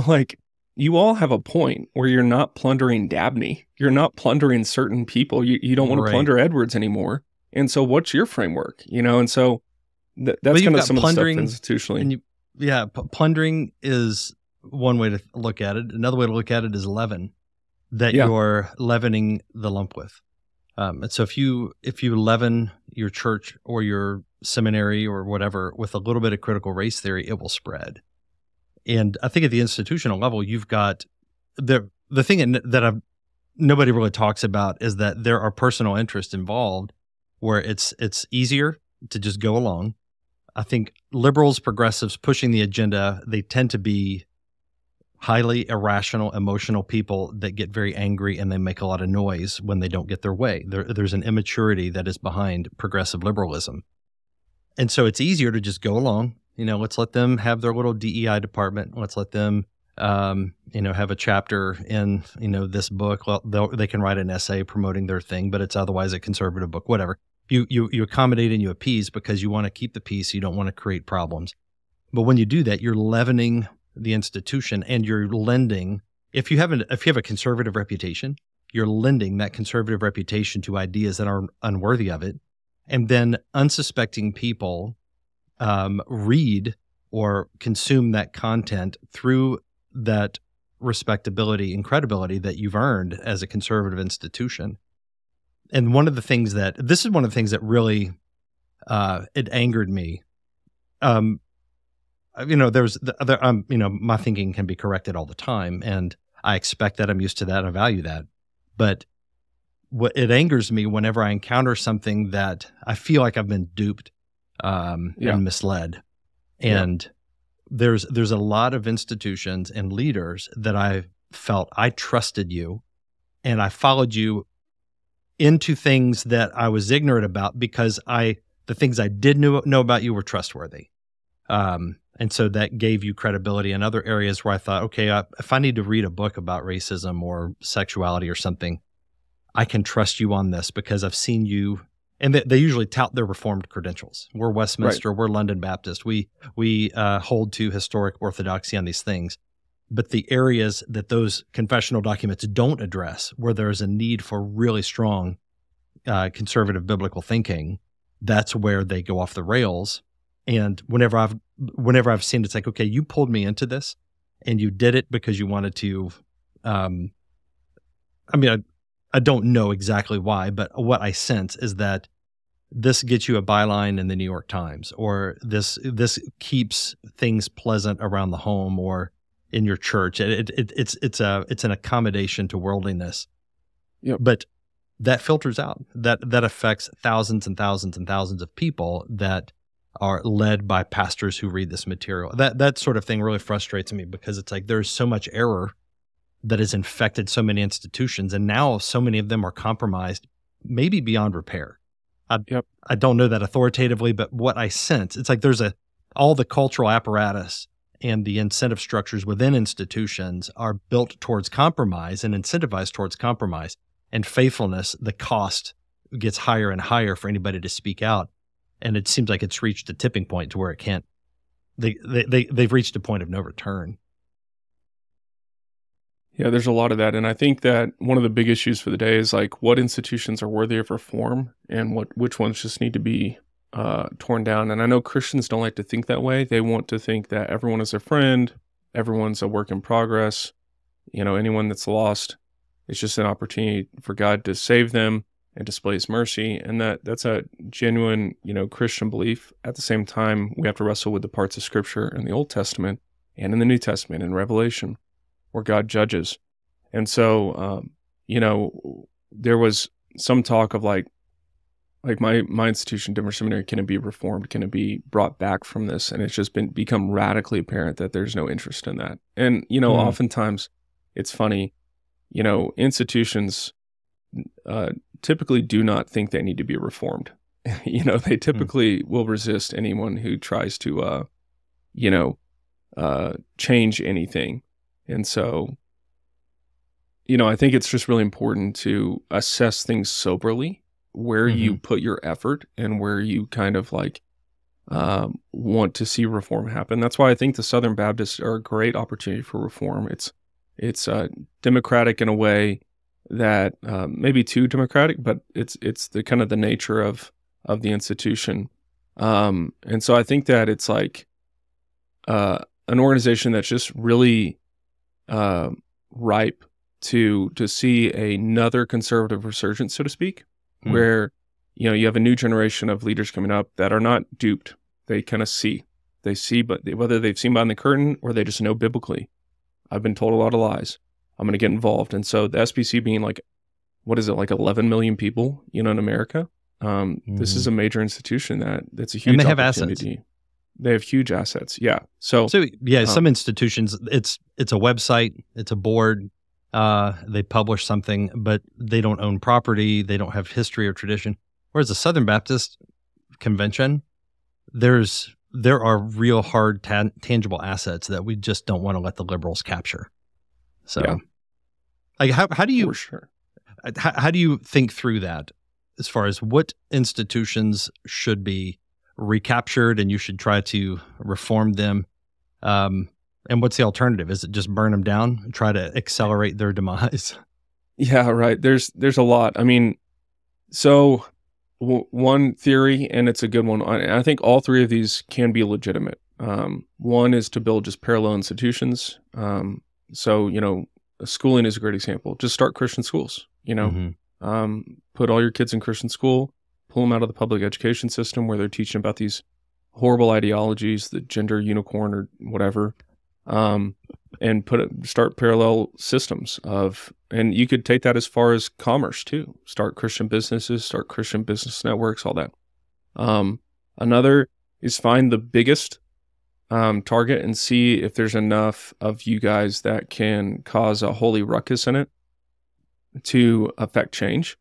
like you all have a point where you're not plundering Dabney. You're not plundering certain people. You don't want to plunder Edwards anymore. And so what's your framework? And so that's kind of some of the stuff institutionally. Plundering is one way to look at it. Another way to look at it is leaven, that you're leavening the lump with. And so if you leaven your church or your seminary or whatever with a little bit of critical race theory, it will spread. And I think at the institutional level, you've got the thing that nobody really talks about is that there are personal interests involved where it's easier to just go along. I think liberals, progressives pushing the agenda, they tend to be highly irrational, emotional people that get very angry and they make a lot of noise when they don't get their way. There's an immaturity that is behind progressive liberalism. And so it's easier to just go along. Let's let them have their little DEI department. Let's let them, have a chapter in, this book. Well, they can write an essay promoting their thing, but it's otherwise a conservative book, whatever. You accommodate and you appease because you want to keep the peace. You don't want to create problems. But when you do that, you're leavening the institution, and you're lending. If you have a conservative reputation, you're lending that conservative reputation to ideas that are unworthy of it, and then unsuspecting people read or consume that content through that respectability and credibility that you've earned as a conservative institution. And one of the things that really it angered me. My thinking can be corrected all the time, and I expect that. I'm used to that. I value that. But it angers me whenever I encounter something that I feel like I've been duped and misled. And there's a lot of institutions and leaders that I felt I trusted you, and I followed you into things that I was ignorant about because the things I did know about you were trustworthy. And so that gave you credibility in other areas where I thought, okay, if I need to read a book about racism or sexuality or something, I can trust you on this because I've seen you. And they usually tout their Reformed credentials. We're Westminster, we're London Baptist. We hold to historic orthodoxy on these things. But the areas that those confessional documents don't address, where there's a need for really strong conservative biblical thinking, that's where they go off the rails. And whenever I've seen it's like, okay, you pulled me into this, and you did it because you wanted to. I don't know exactly why, but what I sense is that this gets you a byline in the New York Times, or this keeps things pleasant around the home or in your church. It's an accommodation to worldliness. Yep. But that filters out. That affects thousands and thousands and thousands of people that are led by pastors who read this material. That sort of thing really frustrates me because it's like there's so much error that has infected so many institutions, and now so many of them are compromised, maybe beyond repair. I don't know that authoritatively, but what I sense, it's like there's all the cultural apparatus and the incentive structures within institutions are built towards compromise and incentivized towards compromise. And faithfulness, the cost gets higher and higher for anybody to speak out. And it seems like it's reached a tipping point to where it can't, they've reached a point of no return. Yeah, there's a lot of that. And I think that one of the big issues for the day is like what institutions are worthy of reform and which ones just need to be torn down. And I know Christians don't like to think that way. They want to think that everyone is a friend, everyone's a work in progress, anyone that's lost, it's just an opportunity for God to save them and display his mercy. And that's a genuine, Christian belief. At the same time, we have to wrestle with the parts of Scripture in the Old Testament and in the New Testament and Revelation where God judges. And so, there was some talk of like my institution, Denver Seminary, can it be reformed? Can it be brought back from this? And it's just become radically apparent that there's no interest in that. And, oftentimes it's funny, institutions typically do not think they need to be reformed. They typically will resist anyone who tries to, change anything. And so, I think it's just really important to assess things soberly, where you put your effort and where you kind of want to see reform happen. That's why I think the Southern Baptists are a great opportunity for reform. It's democratic in a way that maybe too democratic, but it's the kind of the nature of the institution. And so I think that it's like an organization that's just really ripe to see another conservative resurgence, so to speak, where you have a new generation of leaders coming up that are not duped. They kind of see, but whether they've seen behind the curtain or they just know biblically, I've been told a lot of lies, I'm going to get involved. And so the SBC being like 11 million people, in America, this is a major institution that's a huge and they have opportunity. Assets. They have huge assets. Yeah. So some institutions, it's a website, it's a board, they publish something, but they don't own property, they don't have history or tradition. Whereas the Southern Baptist Convention, there are real hard, tangible assets that we just don't want to let the liberals capture. So, how do you how do you think through that as far as what institutions should be recaptured and you should try to reform them? And what's the alternative? Is it just burn them down and try to accelerate their demise? Yeah, right. There's a lot. I mean, so one theory, and it's a good one, I think all three of these can be legitimate. One is to build just parallel institutions. So, schooling is a great example. Just start Christian schools, put all your kids in Christian school, pull them out of the public education system where they're teaching about these horrible ideologies, the gender unicorn or whatever. and start parallel systems and you could take that as far as commerce too. Start Christian businesses, start Christian business networks, all that. Another is find the biggest target and see if there's enough of you guys that can cause a holy ruckus in it to affect change.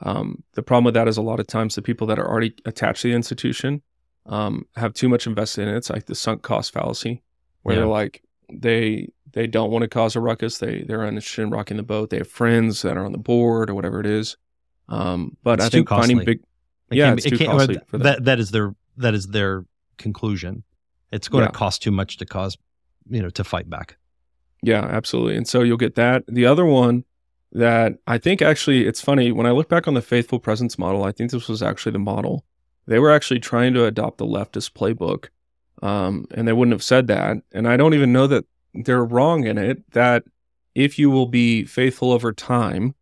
The problem with that is a lot of times the people that are already attached to the institution have too much invested in it. It's like the sunk cost fallacy, where they're like, they don't want to cause a ruckus. They're uninterested in rocking the boat. They have friends that are on the board or whatever it is. But I think finding big, it's too costly for them. That is their conclusion. It's going to cost too much to to fight back. Yeah, absolutely. And so you'll get that. The other one that I think actually, it's funny, when I look back on the faithful presence model, I think this was actually the model. They were actually trying to adopt the leftist playbook, and they wouldn't have said that. And I don't even know that they're wrong in it, that if you will be faithful over time,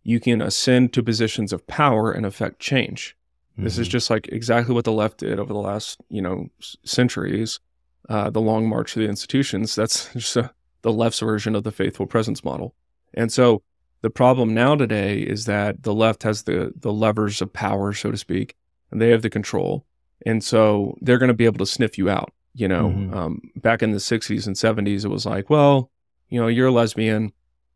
you can ascend to positions of power and affect change. Mm-hmm. This is just like exactly what the left did over the last, centuries, the long march of the institutions. That's just the left's version of the faithful presence model. And so the problem now today is that the left has the levers of power, so to speak, and they have the control. And so they're going to be able to sniff you out. Back in the 60s and 70s, it was like, well, you're a lesbian,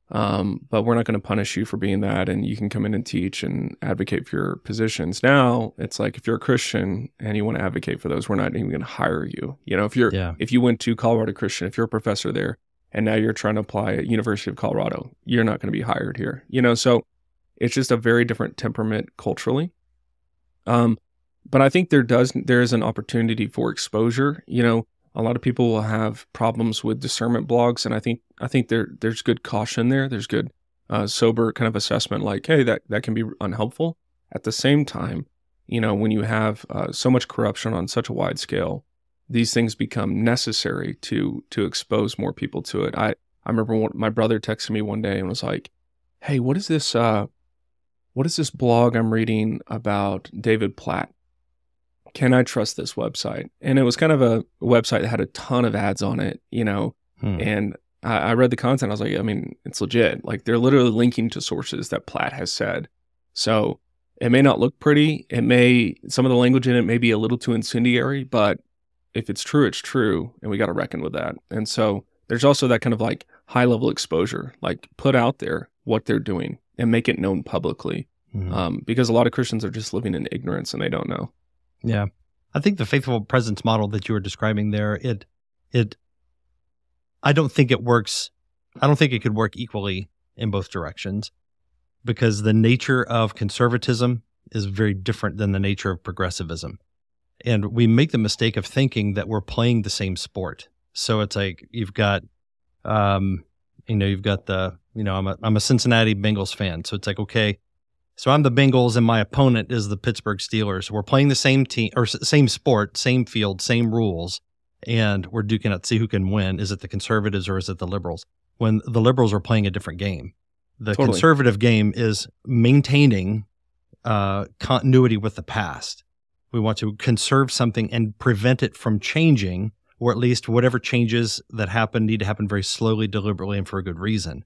but we're not going to punish you for being that. And you can come in and teach and advocate for your positions. Now it's like, if you're a Christian and you want to advocate for those, we're not even going to hire you. If you went to Colorado Christian, if you're a professor there, and now you're trying to apply at University of Colorado, you're not going to be hired here. So it's just a very different temperament culturally. But I think there is an opportunity for exposure. A lot of people will have problems with discernment blogs, and I think there's good caution there. There's good sober kind of assessment, like, hey, that can be unhelpful. At the same time, when you have so much corruption on such a wide scale, these things become necessary to expose more people to it. I remember my brother texted me one day and was like, hey, what is this blog I'm reading about David Platt? Can I trust this website? And it was kind of a website that had a ton of ads on it, and I read the content. I was like, it's legit. Like, they're literally linking to sources that Platt has said. So it may not look pretty. Some of the language in it may be a little too incendiary, but if it's true, it's true, and we got to reckon with that. And so there's also that kind of like high level exposure, like put out there what they're doing and make it known publicly, because a lot of Christians are just living in ignorance and they don't know. Yeah, I think the faithful presence model that you were describing there, I don't think it works. I don't think it could work equally in both directions, because the nature of conservatism is very different than the nature of progressivism. And we make the mistake of thinking that we're playing the same sport. So it's like you've got, I'm a Cincinnati Bengals fan. So it's like, okay, so I'm the Bengals and my opponent is the Pittsburgh Steelers. We're playing the same team or same sport, same field, same rules, and we're duking out to see who can win. Is it the conservatives or is it the liberals? When the liberals are playing a different game. The conservative game is maintaining continuity with the past. We want to conserve something and prevent it from changing, or at least whatever changes that happen need to happen very slowly, deliberately, and for a good reason.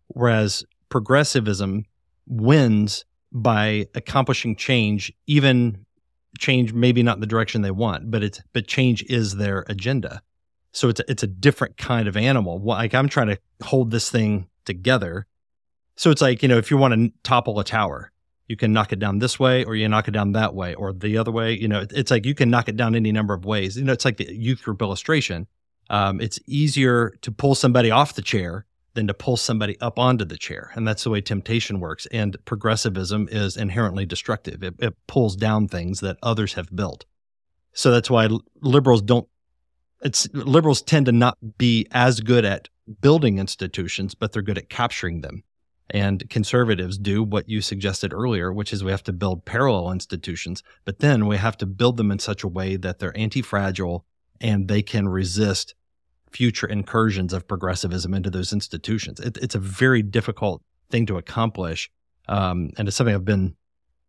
Whereas progressivism wins by accomplishing change, even change maybe not in the direction they want, but change is their agenda. So it's a different kind of animal. Like, I'm trying to hold this thing together. So it's like, if you want to topple a tower, you can knock it down this way, or you knock it down that way, or the other way. It's like you can knock it down any number of ways. It's like the youth group illustration. It's easier to pull somebody off the chair than to pull somebody up onto the chair. And that's the way temptation works. And progressivism is inherently destructive. It pulls down things that others have built. So that's why liberals tend to not be as good at building institutions, but they're good at capturing them. And conservatives do what you suggested earlier, which is we have to build parallel institutions, but then we have to build them in such a way that they're anti-fragile and they can resist future incursions of progressivism into those institutions. It's a very difficult thing to accomplish, and it's something I've been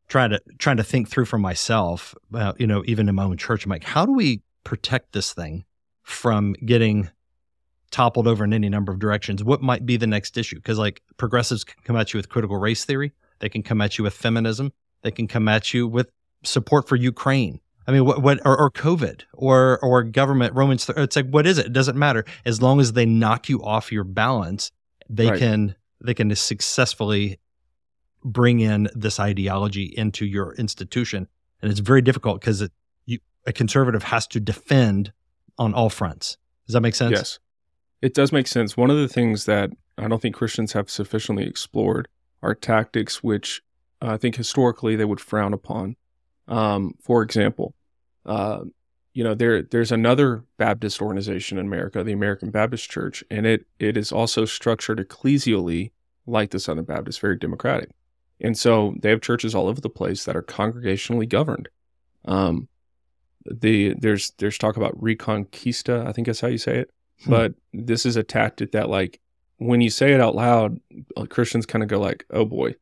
trying to think through for myself. Even in my own church, I'm like, how do we protect this thing from getting toppled over in any number of directions. What might be the next issue? Because like progressives can come at you with critical race theory. They can come at you with feminism. They can come at you with support for Ukraine. I mean, or COVID or government Romans. It's like, what is it? It doesn't matter. As long as they knock you off your balance, they can successfully bring in this ideology into your institution. And it's very difficult because a conservative has to defend on all fronts. Does that make sense? Yes, it does make sense. One of the things that I don't think Christians have sufficiently explored are tactics which I think historically they would frown upon. For example, there's another Baptist organization in America, the American Baptist Church, and it is also structured ecclesially like the Southern Baptist, very democratic. And so they have churches all over the place that are congregationally governed. There's talk about Reconquista, I think that's how you say it. But this is a tactic that, like, when you say it out loud, Christians kind of go like, oh boy.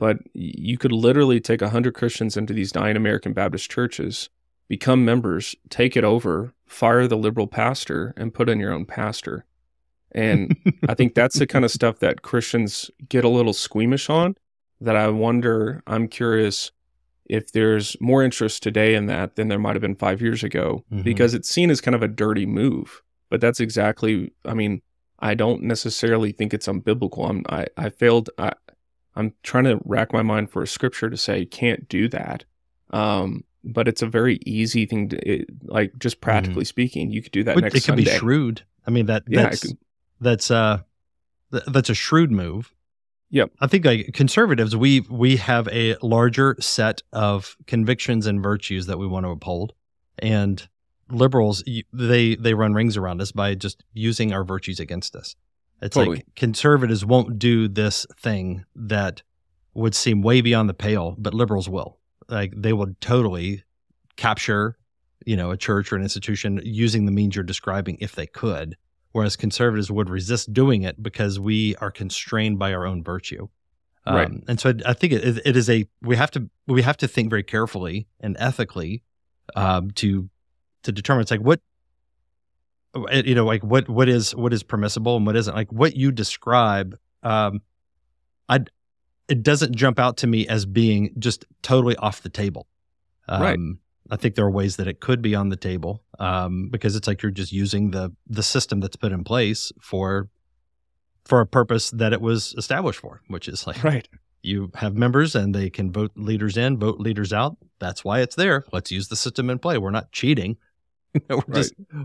But you could literally take 100 Christians into these 9 American Baptist churches, become members, take it over, fire the liberal pastor, and put in your own pastor. And I think that's the kind of stuff that Christians get a little squeamish on, that I'm curious if there's more interest today in that than there might have been 5 years ago, because it's seen as kind of a dirty move. But that's exactly, I mean, I don't necessarily think it's unbiblical. I'm trying to rack my mind for a scripture to say can't do that. But it's a very easy thing to, like, just practically speaking, you could do that next Sunday. It could be shrewd. I mean, that's a shrewd move. Yep. I think like conservatives, we have a larger set of convictions and virtues that we want to uphold, and liberals, they run rings around us by just using our virtues against us. It's totally. Like conservatives won't do this thing that would seem way beyond the pale, but liberals will. Like they will totally capture, a church or an institution using the means you're describing if they could. Whereas conservatives would resist doing it because we are constrained by our own virtue. Right. And so I think it is we have to think very carefully and ethically to determine. It's like what is permissible and what isn't. Like what you describe, it doesn't jump out to me as being just totally off the table. Right. I think there are ways that it could be on the table because it's like you're just using the system that's put in place for a purpose that it was established for, which is like right. You have members and they can vote leaders in, vote leaders out. That's why it's there. Let's use the system in play. We're not cheating.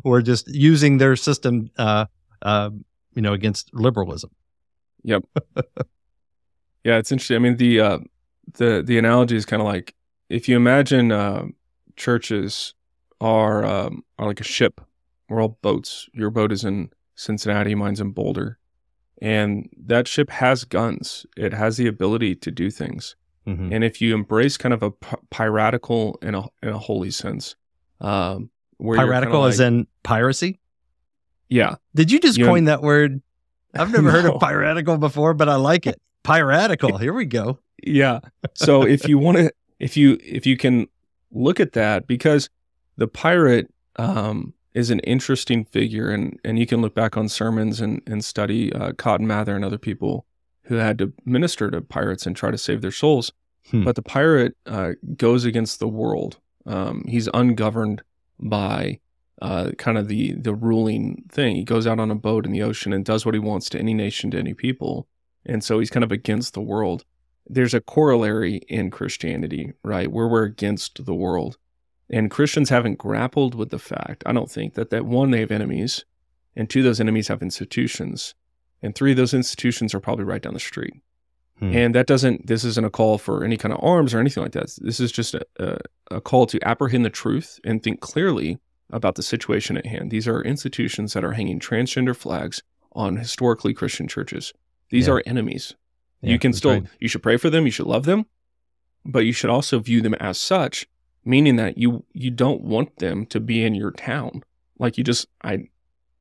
We're just using their system, against liberalism. Yep. Yeah, it's interesting. I mean, the analogy is kind of like if you imagine churches are like a ship. We're all boats. Your boat is in Cincinnati, mine's in Boulder, and that ship has guns. It has the ability to do things. Mm-hmm. And if you embrace kind of a piratical in a holy sense, piratical as in piracy. Yeah. Did you just coin that word? I've never heard of piratical before, but I like it. Piratical. Here we go. Yeah. So if you want to, if you can look at that, because the pirate is an interesting figure, and you can look back on sermons and study Cotton Mather and other people who had to minister to pirates and try to save their souls. But the pirate goes against the world. He's ungoverned by kind of the ruling thing. He goes out on a boat in the ocean and does what he wants to any nation, to any people. And so he's kind of against the world. There's a corollary in Christianity, right, where we're against the world. And Christians haven't grappled with the fact, I don't think, that one, they have enemies, and two, those enemies have institutions, and three, those institutions are probably right down the street. And this isn't a call for any kind of arms or anything like that. This is just a call to apprehend the truth and think clearly about the situation at hand. These are institutions that are hanging transgender flags on historically Christian churches. These are enemies. Yeah, you can still, you should pray for them, you should love them, but you should also view them as such, meaning that you don't want them to be in your town. Like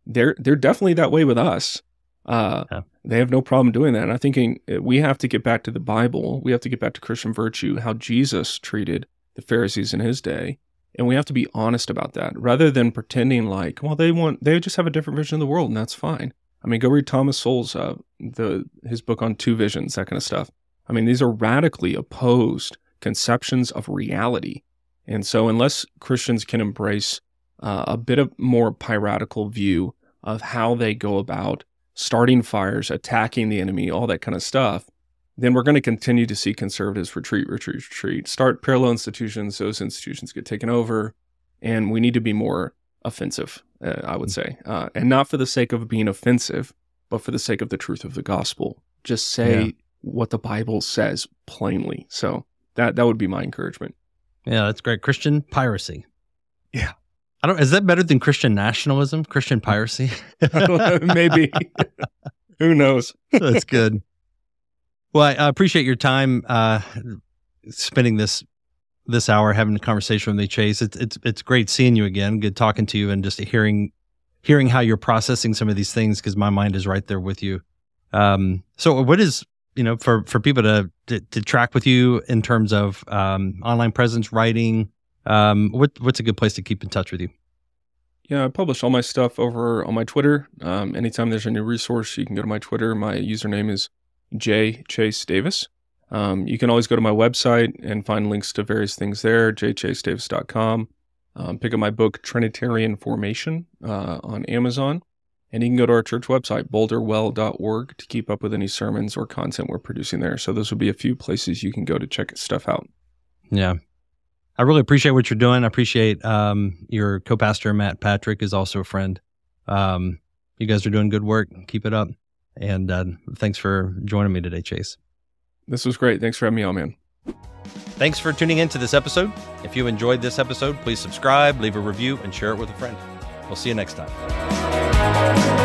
they're definitely that way with us. They have no problem doing that. And I'm thinking we have to get back to the Bible. We have to get back to Christian virtue, how Jesus treated the Pharisees in his day. And we have to be honest about that rather than pretending like, well, they just have a different vision of the world and that's fine. I mean, go read Thomas Sowell's, his book on two visions, that kind of stuff. I mean, these are radically opposed conceptions of reality. And so unless Christians can embrace a bit of more piratical view of how they go about starting fires, attacking the enemy, all that kind of stuff, then we're going to continue to see conservatives retreat, start parallel institutions, those institutions get taken over, and we need to be more offensive, I would say. And not for the sake of being offensive, but for the sake of the truth of the gospel. Just say what the Bible says plainly. So that would be my encouragement. Yeah, that's great. Christian piracy. Yeah. Is that better than Christian nationalism? Christian piracy? Maybe. Who knows? That's good. Well, I appreciate your time spending this hour having a conversation with me, Chase. It's great seeing you again. Good talking to you and just hearing how you're processing some of these things, because my mind is right there with you. So what is, for people to track with you in terms of online presence, writing, what's a good place to keep in touch with you? Yeah, I publish all my stuff over on my Twitter. Anytime there's a new resource, you can go to my Twitter. My username is jchasedavis. You can always go to my website and find links to various things there, jchasedavis.com. Pick up my book, Trinitarian Formation, on Amazon. And you can go to our church website, boulderwell.org, to keep up with any sermons or content we're producing there. So those will be a few places you can go to check stuff out. Yeah. I really appreciate what you're doing. I appreciate your co-pastor, Matt Patrick, is also a friend. You guys are doing good work. Keep it up. And thanks for joining me today, Chase. This was great. Thanks for having me on, man. Thanks for tuning into this episode. If you enjoyed this episode, please subscribe, leave a review, and share it with a friend. We'll see you next time.